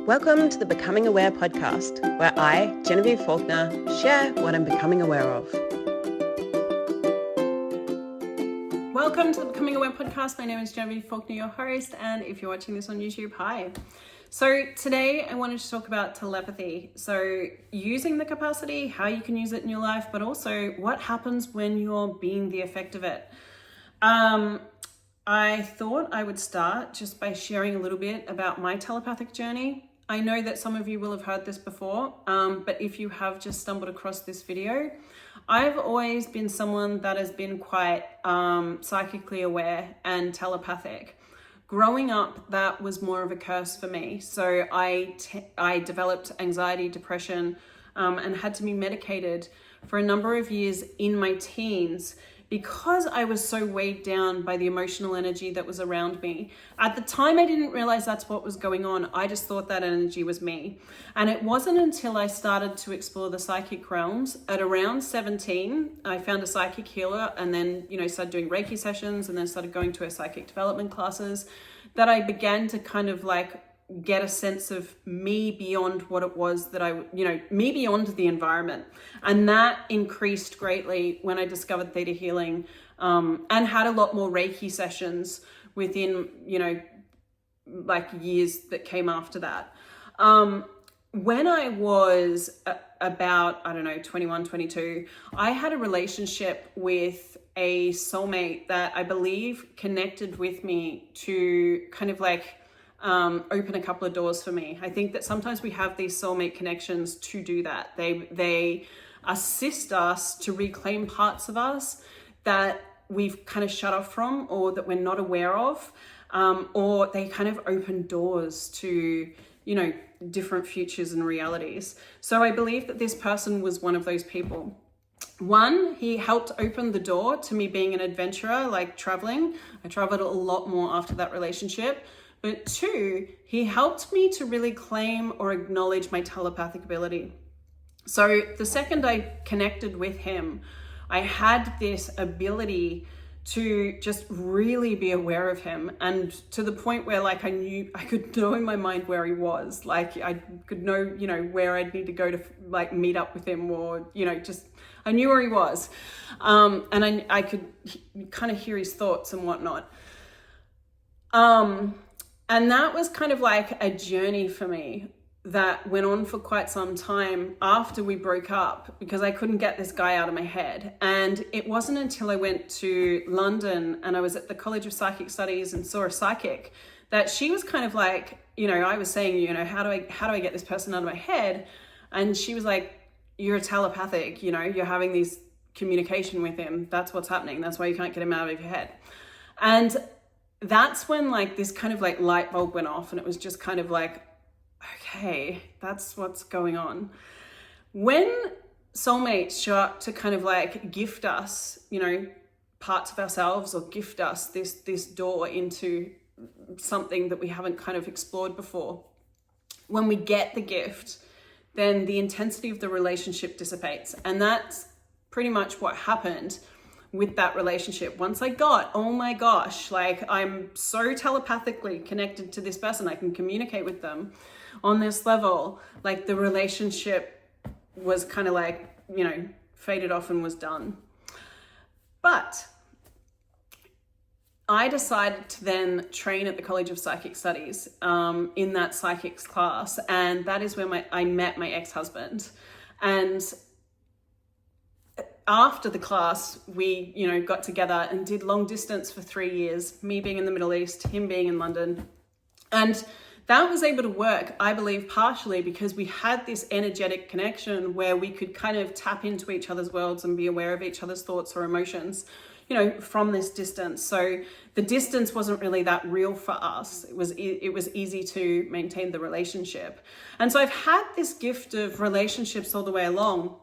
Welcome to the Becoming Aware podcast, where I, Genevieve Faulkner, share what I'm becoming aware of. Welcome to the Becoming Aware podcast. My name is Genevieve Faulkner, your host, and if you're watching this on YouTube, hi. So today I wanted to talk about telepathy. So using the capacity, how you can use it in your life, but also what happens when you're being the effect of it. I thought I would start just by sharing a little bit about my telepathic journey. I know that some of you will have heard this before, but if you have just stumbled across this video, I've always been someone that has been quite psychically aware and telepathic. Growing up, that was more of a curse for me. So I developed anxiety, depression, and had to be medicated for a number of years in my teens because I was so weighed down by the emotional energy that was around me. At the time, I didn't realize that's what was going on. I just thought that energy was me. And it wasn't until I started to explore the psychic realms at around 17, I found a psychic healer and then, started doing Reiki sessions and then started going to her psychic development classes, that I began to kind of get a sense of me beyond what it was that me beyond the environment. And that increased greatly when I discovered theta healing, and had a lot more Reiki sessions within, years that came after that. When I was about, 21, 22, I had a relationship with a soulmate that I believe connected with me to kind of open a couple of doors for me. I think that sometimes we have these soulmate connections to do that. They assist us to reclaim parts of us that we've kind of shut off from or that we're not aware of, or they kind of open doors to, different futures and realities. So I believe that this person was one of those people. One, he helped open the door to me being an adventurer, like traveling. I traveled a lot more after that relationship. But two, he helped me to really claim or acknowledge my telepathic ability. So the second I connected with him, I had this ability to just really be aware of him, and to the point where I could know in my mind where he was. I could know, where I'd need to go to meet up with him, or, I knew where he was. And I could kind of hear his thoughts and whatnot. And that was kind of a journey for me that went on for quite some time after we broke up, because I couldn't get this guy out of my head. And it wasn't until I went to London and I was at the College of Psychic Studies and saw a psychic that she was kind of I was saying, how do I get this person out of my head? And she was like, you're telepathic, you're having this communication with him. That's what's happening. That's why you can't get him out of your head. And that's when this kind of light bulb went off, and it was just kind of okay, that's what's going on. When soulmates show up to kind of gift us, parts of ourselves, or gift us this door into something that we haven't kind of explored before, when we get the gift, then the intensity of the relationship dissipates. And that's pretty much what happened with that relationship. Once I got, oh my gosh, I'm so telepathically connected to this person, I can communicate with them on this level, the relationship was kind of faded off and was done. But I decided to then train at the College of Psychic Studies in that psychics class, and that is where I met my ex-husband. And after the class, we, got together and did long distance for 3 years, me being in the Middle East, him being in London. And that was able to work, I believe, partially because we had this energetic connection where we could kind of tap into each other's worlds and be aware of each other's thoughts or emotions, from this distance. So the distance wasn't really that real for us. It was easy to maintain the relationship. And so I've had this gift of relationships all the way along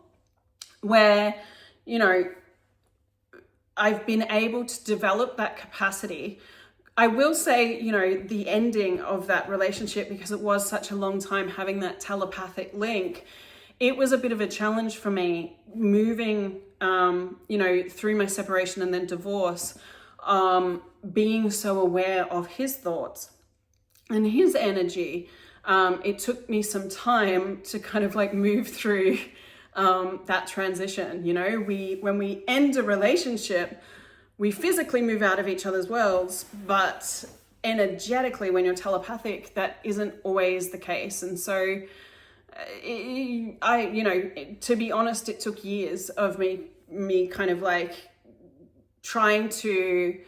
where, I've been able to develop that capacity. I will say, the ending of that relationship, because it was such a long time having that telepathic link, it was a bit of a challenge for me moving, through my separation and then divorce, being so aware of his thoughts. And his energy, it took me some time to kind of like move through that transition. You know, when we end a relationship, we physically move out of each other's worlds, but energetically, when you're telepathic, that isn't always the case. And so to be honest, it took years of me kind of like trying to,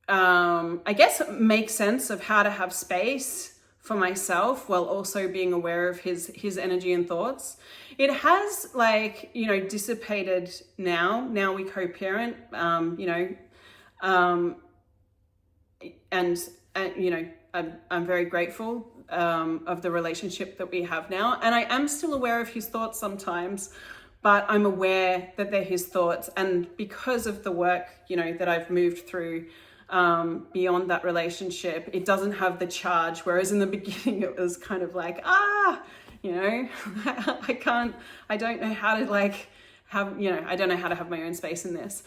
I guess, make sense of how to have space for myself while also being aware of his energy and thoughts. It has like, dissipated now. Now we co-parent, I'm very grateful of the relationship that we have now. And I am still aware of his thoughts sometimes, but I'm aware that they're his thoughts. And because of the work, that I've moved through beyond that relationship, it doesn't have the charge. Whereas in the beginning, it was kind of like, I don't know how to like have, I don't know how to have my own space in this.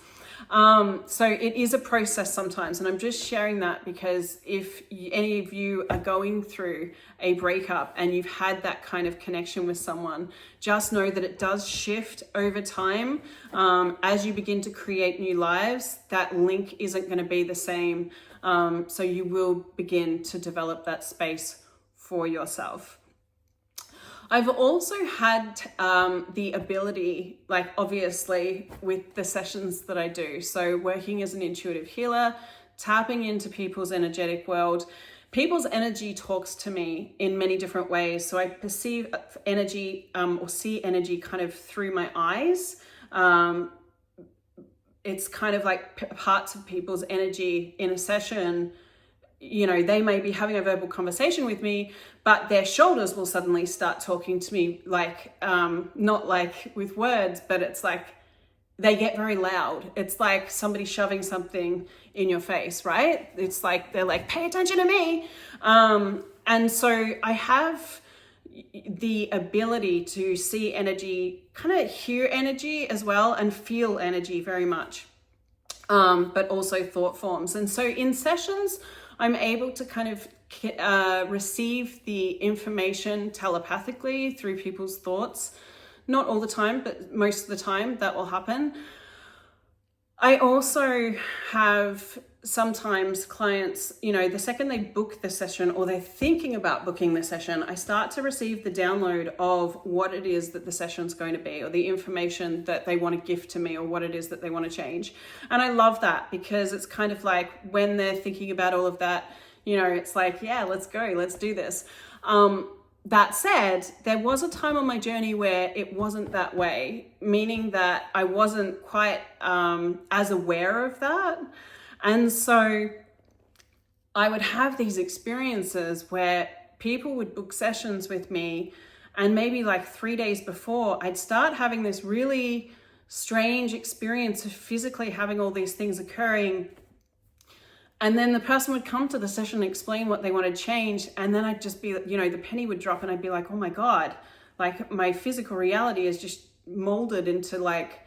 So it is a process sometimes, and I'm just sharing that because if any of you are going through a breakup and you've had that kind of connection with someone, just know that it does shift over time. As you begin to create new lives, that link isn't going to be the same. So you will begin to develop that space for yourself. I've also had the ability, like obviously with the sessions that I do, so working as an intuitive healer, tapping into people's energetic world. People's energy talks to me in many different ways. So I perceive energy or see energy kind of through my eyes. It's kind of like parts of people's energy in a session. They may be having a verbal conversation with me, but their shoulders will suddenly start talking to me, like, not like with words, but it's like they get very loud. It's like somebody shoving something in your face, right? It's like, they're like, pay attention to me. And so I have the ability to see energy, kind of hear energy as well, and feel energy very much, but also thought forms. And so in sessions, I'm able to kind of receive the information telepathically through people's thoughts. Not all the time, but most of the time that will happen. I also have sometimes clients, the second they book the session or they're thinking about booking the session, I start to receive the download of what it is that the session's going to be, or the information that they want to gift to me, or what it is that they want to change. And I love that because it's kind of like when they're thinking about all of that, it's like, yeah, let's go, let's do this. That said, there was a time on my journey where it wasn't that way, meaning that I wasn't quite as aware of that. And so I would have these experiences where people would book sessions with me, and maybe like 3 days before, I'd start having this really strange experience of physically having all these things occurring. And then the person would come to the session and explain what they wanted to change. And then I'd just be, the penny would drop and I'd be like, oh my God, like my physical reality is just molded into like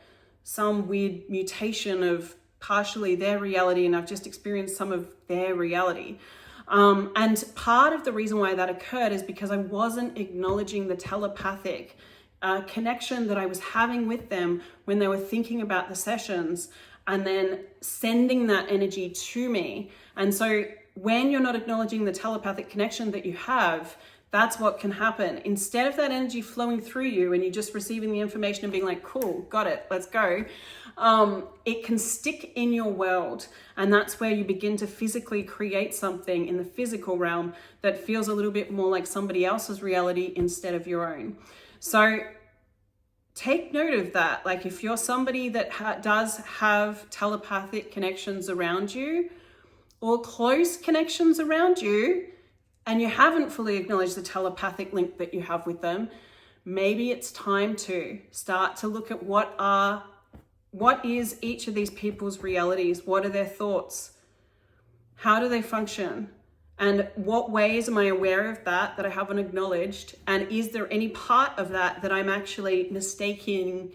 some weird mutation of partially their reality, and I've just experienced some of their reality. And part of the reason why that occurred is because I wasn't acknowledging the telepathic connection that I was having with them when they were thinking about the sessions, and then sending that energy to me. And so when you're not acknowledging the telepathic connection that you have, that's what can happen. Instead of that energy flowing through you and you just receiving the information and being like, cool, got it, let's go. It can stick in your world. And that's where you begin to physically create something in the physical realm that feels a little bit more like somebody else's reality instead of your own. So take note of that. Like if you're somebody that does have telepathic connections around you, or close connections around you, and you haven't fully acknowledged the telepathic link that you have with them, maybe it's time to start to look at what is each of these people's realities? What are their thoughts? How do they function? And what ways am I aware of that I haven't acknowledged? And is there any part of that I'm actually mistaking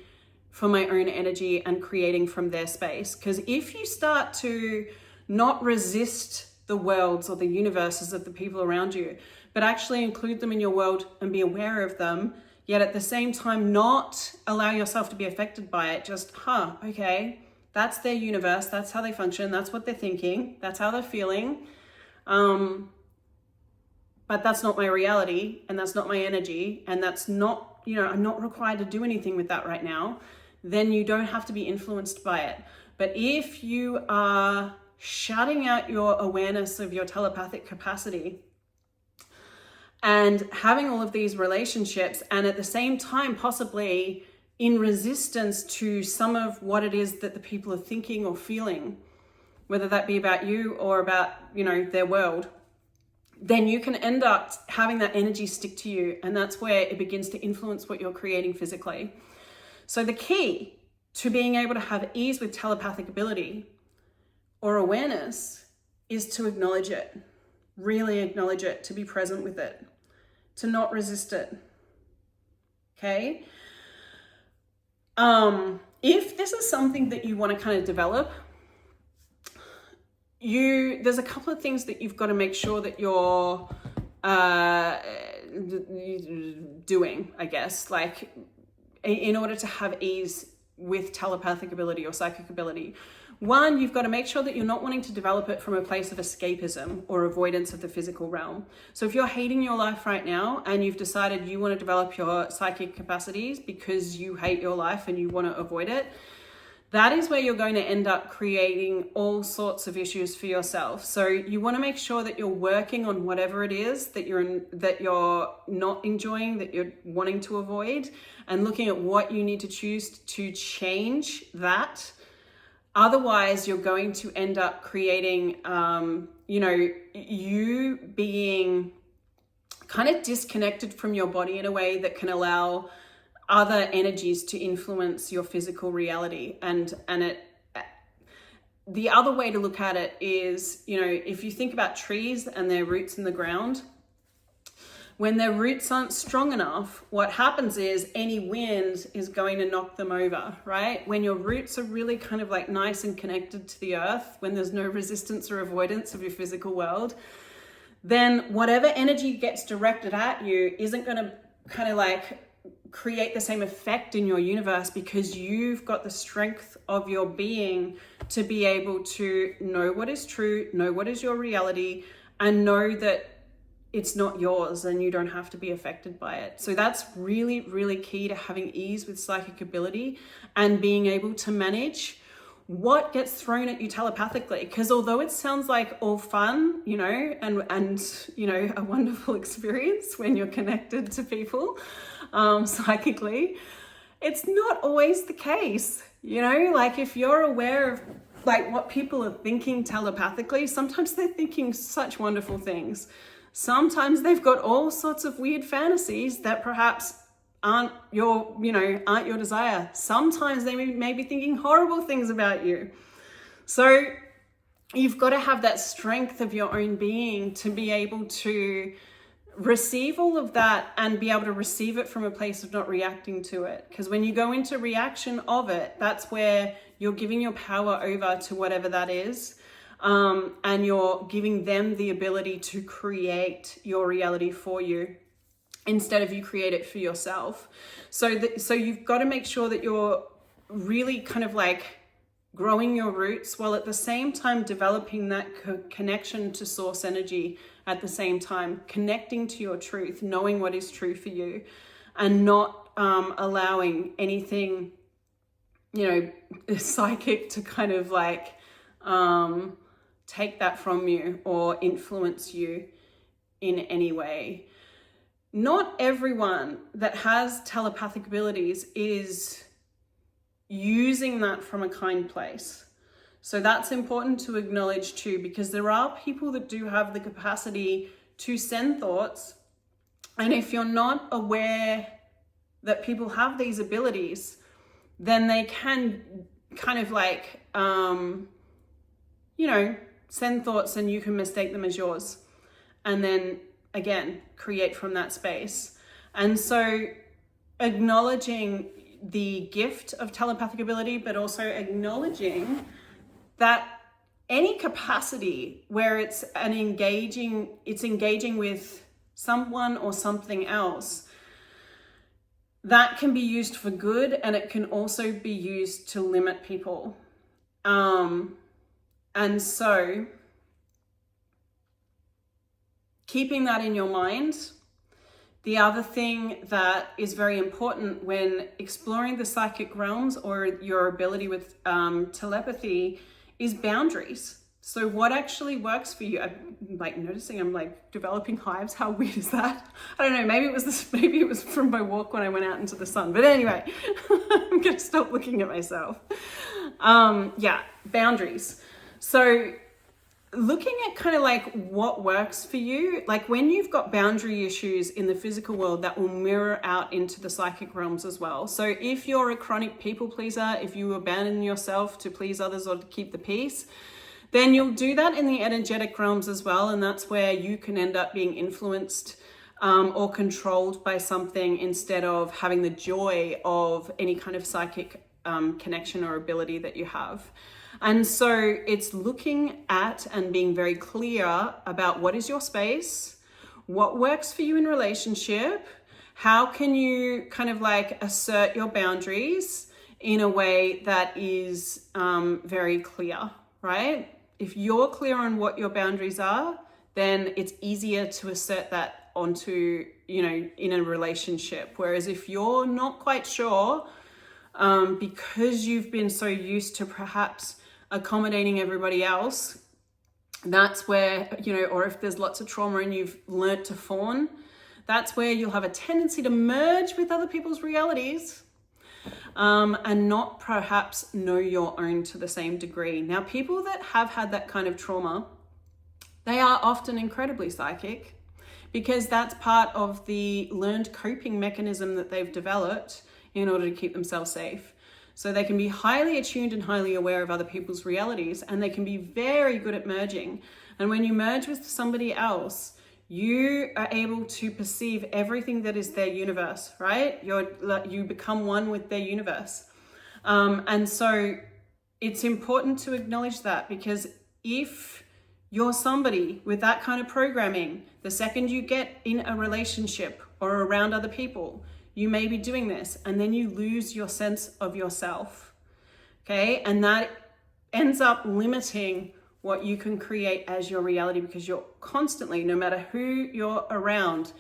for my own energy and creating from their space? Because if you start to not resist the worlds or the universes of the people around you, but actually include them in your world and be aware of them, yet at the same time not allow yourself to be affected by it. Just, okay, that's their universe, that's how they function, that's what they're thinking, that's how they're feeling. But that's not my reality, and that's not my energy, and that's not, I'm not required to do anything with that right now. Then you don't have to be influenced by it. But if you are shutting out your awareness of your telepathic capacity and having all of these relationships, and at the same time possibly in resistance to some of what it is that the people are thinking or feeling, whether that be about you or about, their world, then you can end up having that energy stick to you. And that's where it begins to influence what you're creating physically. So the key to being able to have ease with telepathic ability or awareness is to acknowledge it, really acknowledge it, to be present with it, to not resist it. Okay? If this is something that you want to kind of develop, there's a couple of things that you've got to make sure that you're doing, I guess, like in order to have ease with telepathic ability or psychic ability. One, you've got to make sure that you're not wanting to develop it from a place of escapism or avoidance of the physical realm. So if you're hating your life right now and you've decided you want to develop your psychic capacities because you hate your life and you want to avoid it, that is where you're going to end up creating all sorts of issues for yourself. So you want to make sure that you're working on whatever it is that you're not enjoying, that you're wanting to avoid, and looking at what you need to choose to change that. Otherwise, you're going to end up creating, you being kind of disconnected from your body in a way that can allow other energies to influence your physical reality. And the other way to look at it is, if you think about trees and their roots in the ground, when their roots aren't strong enough, what happens is any wind is going to knock them over, right? When your roots are really kind of like nice and connected to the earth, when there's no resistance or avoidance of your physical world, then whatever energy gets directed at you isn't going to kind of like create the same effect in your universe, because you've got the strength of your being to be able to know what is true, know what is your reality, and know that it's not yours and you don't have to be affected by it. So that's really, really key to having ease with psychic ability and being able to manage what gets thrown at you telepathically. Because although it sounds like all fun, and a wonderful experience when you're connected to people psychically, it's not always the case. Like if you're aware of like what people are thinking telepathically, sometimes they're thinking such wonderful things. Sometimes they've got all sorts of weird fantasies that perhaps aren't your desire. Sometimes they may be thinking horrible things about you. So you've got to have that strength of your own being to be able to receive all of that and be able to receive it from a place of not reacting to it. Because when you go into reaction of it, that's where you're giving your power over to whatever that is. And you're giving them the ability to create your reality for you instead of you create it for yourself. So you've got to make sure that you're really kind of like growing your roots while at the same time developing that connection to source energy at the same time, connecting to your truth, knowing what is true for you, and not allowing anything, psychic to kind of like take that from you or influence you in any way. Not everyone that has telepathic abilities is using that from a kind place. So that's important to acknowledge too, because there are people that do have the capacity to send thoughts. And if you're not aware that people have these abilities, then they can kind of like, send thoughts and you can mistake them as yours. And then again, create from that space. And so acknowledging the gift of telepathic ability, but also acknowledging that any capacity where it's engaging with someone or something else, that can be used for good, and it can also be used to limit people. And so keeping that in your mind. The other thing that is very important when exploring the psychic realms or your ability with telepathy is boundaries. So what actually works for you? I'm like noticing I'm like developing hives. How weird is that? I don't know. Maybe it was from my walk when I went out into the sun. But anyway, I'm gonna stop looking at myself. Yeah, boundaries. So looking at kind of like what works for you, like when you've got boundary issues in the physical world, that will mirror out into the psychic realms as well. So if you're a chronic people pleaser, if you abandon yourself to please others or to keep the peace, then you'll do that in the energetic realms as well. And that's where you can end up being influenced or controlled by something instead of having the joy of any kind of psychic connection or ability that you have. And so it's looking at and being very clear about what is your space, what works for you in relationship, how can you kind of like assert your boundaries in a way that is very clear, right? If you're clear on what your boundaries are, then it's easier to assert that onto, in a relationship. Whereas if you're not quite sure, because you've been so used to perhaps accommodating everybody else, that's where, or if there's lots of trauma and you've learnt to fawn, that's where you'll have a tendency to merge with other people's realities and not perhaps know your own to the same degree. Now, people that have had that kind of trauma, they are often incredibly psychic because that's part of the learned coping mechanism that they've developed in order to keep themselves safe. So they can be highly attuned and highly aware of other people's realities, and they can be very good at merging. And when you merge with somebody else, you are able to perceive everything that is their universe, right? You become one with their universe. And so it's important to acknowledge that, because if you're somebody with that kind of programming, the second you get in a relationship or around other people, you may be doing this, and then you lose your sense of yourself, okay? And that ends up limiting what you can create as your reality, because you're constantly, no matter who you're around,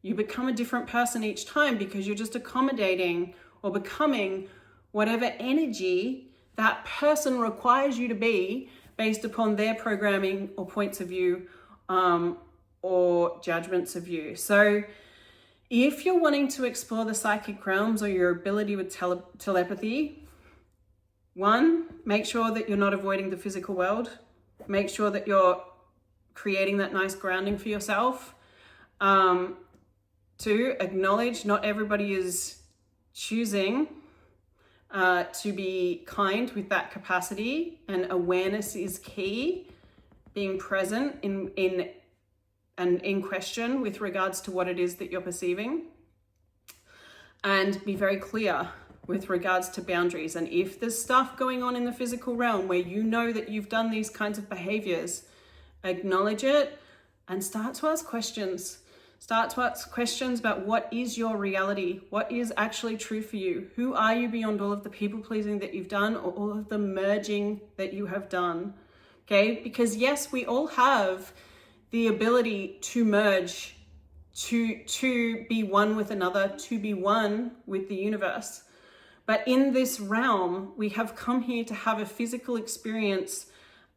you become a different person each time, because you're just accommodating or becoming whatever energy that person requires you to be based upon their programming or points of view or judgments of you. So if you're wanting to explore the psychic realms or your ability with telepathy, one, make sure that you're not avoiding the physical world. Make sure that you're creating that nice grounding for yourself. Two, acknowledge not everybody is choosing to be kind with that capacity, and awareness is key. Being present in question with regards to what it is that you're perceiving, and be very clear with regards to boundaries. And if there's stuff going on in the physical realm where you know that you've done these kinds of behaviors, acknowledge it and start to ask questions. Start to ask questions about what is your reality, what is actually true for you, who are you beyond all of the people pleasing that you've done or all of the merging that you have done, okay? Because yes, we all have the ability to merge, to be one with another, to be one with the universe. But in this realm, we have come here to have a physical experience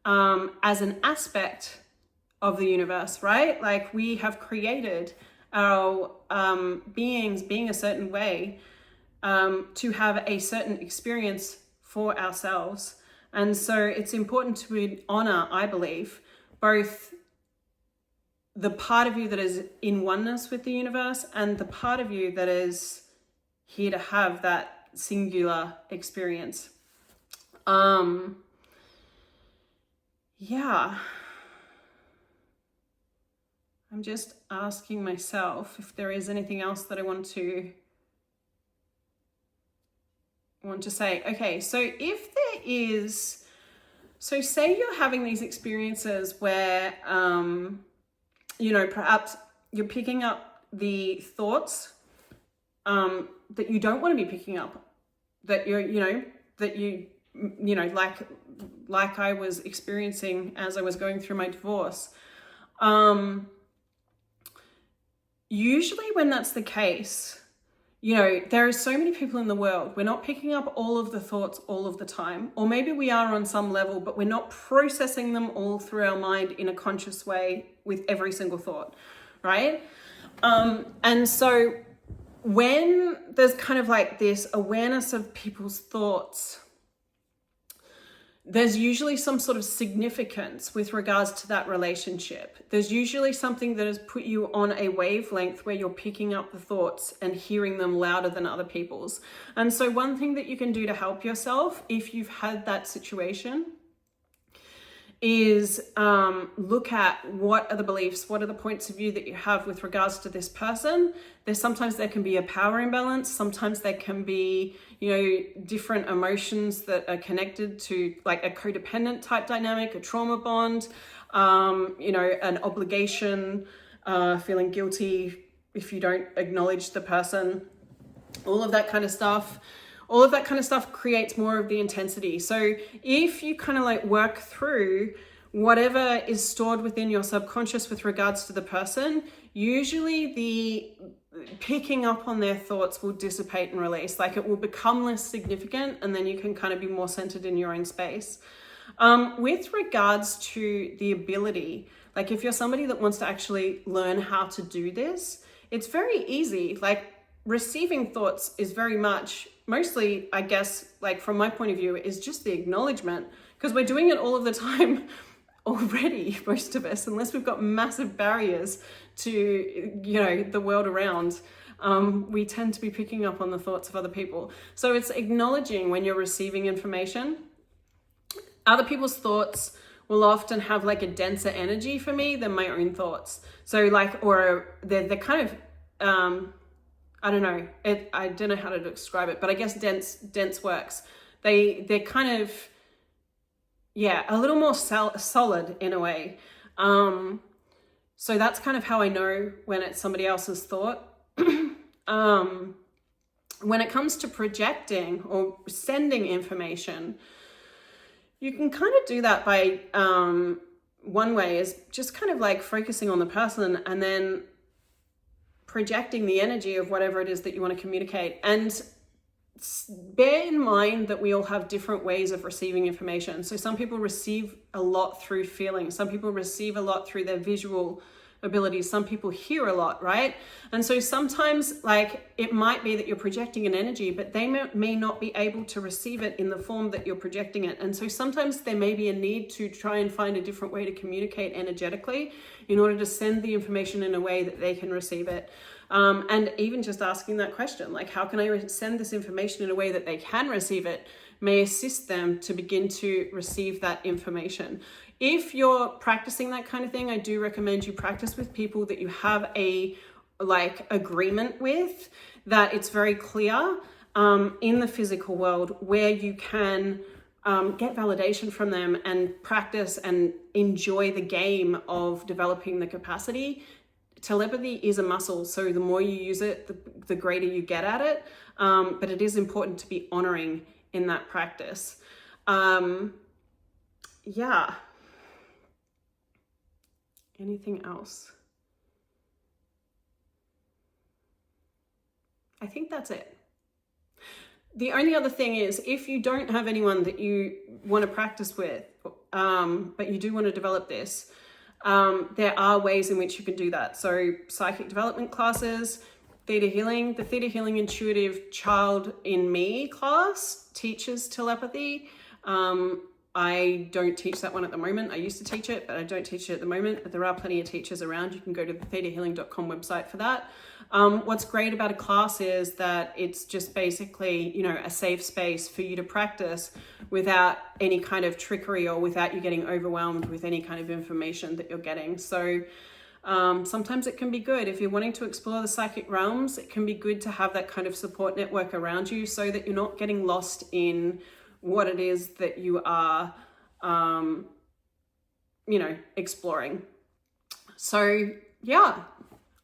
as an aspect of the universe, right? Like we have created our beings being a certain way to have a certain experience for ourselves. And so it's important to honor, I believe, both the part of you that is in oneness with the universe and the part of you that is here to have that singular experience. Yeah. I'm just asking myself if there is anything else that I want to say. Okay, so if there is So say you're having these experiences where, perhaps you're picking up the thoughts that you don't want to be picking up, that like I was experiencing as I was going through my divorce. Usually when that's the case, there are so many people in the world. We're not picking up all of the thoughts all of the time, or maybe we are on some level, but we're not processing them all through our mind in a conscious way with every single thought, right? And so when there's kind of like this awareness of people's thoughts, there's usually some sort of significance with regards to that relationship. There's usually something that has put you on a wavelength where you're picking up the thoughts and hearing them louder than other people's. And so one thing that you can do to help yourself, if you've had that situation, is look at what are the beliefs, what are the points of view that you have with regards to this person. Sometimes there can be a power imbalance. Sometimes there can be, different emotions that are connected to like a codependent type dynamic, a trauma bond, an obligation, feeling guilty if you don't acknowledge the person, all of that kind of stuff. All of that kind of stuff creates more of the intensity. So if you kind of like work through whatever is stored within your subconscious with regards to the person, usually the picking up on their thoughts will dissipate and release. Like it will become less significant, and then you can kind of be more centered in your own space. With regards to the ability, like if you're somebody that wants to actually learn how to do this, it's very easy. Like receiving thoughts is very much, mostly, I guess, like from my point of view, is just the acknowledgement, because we're doing it all of the time already, most of us, unless we've got massive barriers to, the world around. We tend to be picking up on the thoughts of other people. So it's acknowledging when you're receiving information. Other people's thoughts will often have like a denser energy for me than my own thoughts. So like, or they're kind of, I don't know. I don't know how to describe it, but I guess dense works. They're kind of, a little more solid in a way. So that's kind of how I know when it's somebody else's thought. When it comes to projecting or sending information, you can kind of do that by, one way is just kind of like focusing on the person and then projecting the energy of whatever it is that you want to communicate. And bear in mind that we all have different ways of receiving information. So some people receive a lot through feeling. Some people receive a lot through their visual abilities. Some people hear a lot, right? And so sometimes like it might be that you're projecting an energy, but they may not be able to receive it in the form that you're projecting it. And so sometimes there may be a need to try and find a different way to communicate energetically in order to send the information in a way that they can receive it. And even just asking that question, like, how can I send this information in a way that they can receive it, may assist them to begin to receive that information. If you're practicing that kind of thing, I do recommend you practice with people that you have a agreement with, that it's very clear in the physical world where you can get validation from them and practice and enjoy the game of developing the capacity. Telepathy is a muscle, so the more you use it, the greater you get at it. But it is important to be honoring in that practice. Anything else? I think that's it. The only other thing is, if you don't have anyone that you want to practice with, but you do want to develop this, there are ways in which you can do that. So psychic development classes, theta healing. The Theta Healing Intuitive Child in Me class teaches telepathy. I don't teach that one at the moment. I used to teach it, but I don't teach it at the moment. But there are plenty of teachers around. You can go to the thetahealing.com website for that. What's great about a class is that it's just basically, a safe space for you to practice without any kind of trickery or without you getting overwhelmed with any kind of information that you're getting. So sometimes it can be good. If you're wanting to explore the psychic realms, it can be good to have that kind of support network around you so that you're not getting lost in what it is that you are you know, exploring. So yeah,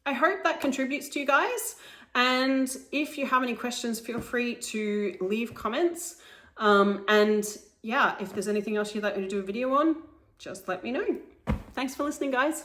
I hope that contributes to you guys. And if you have any questions, feel free to leave comments. And yeah, if there's anything else you'd like me to do a video on, just let me know. Thanks for listening, guys.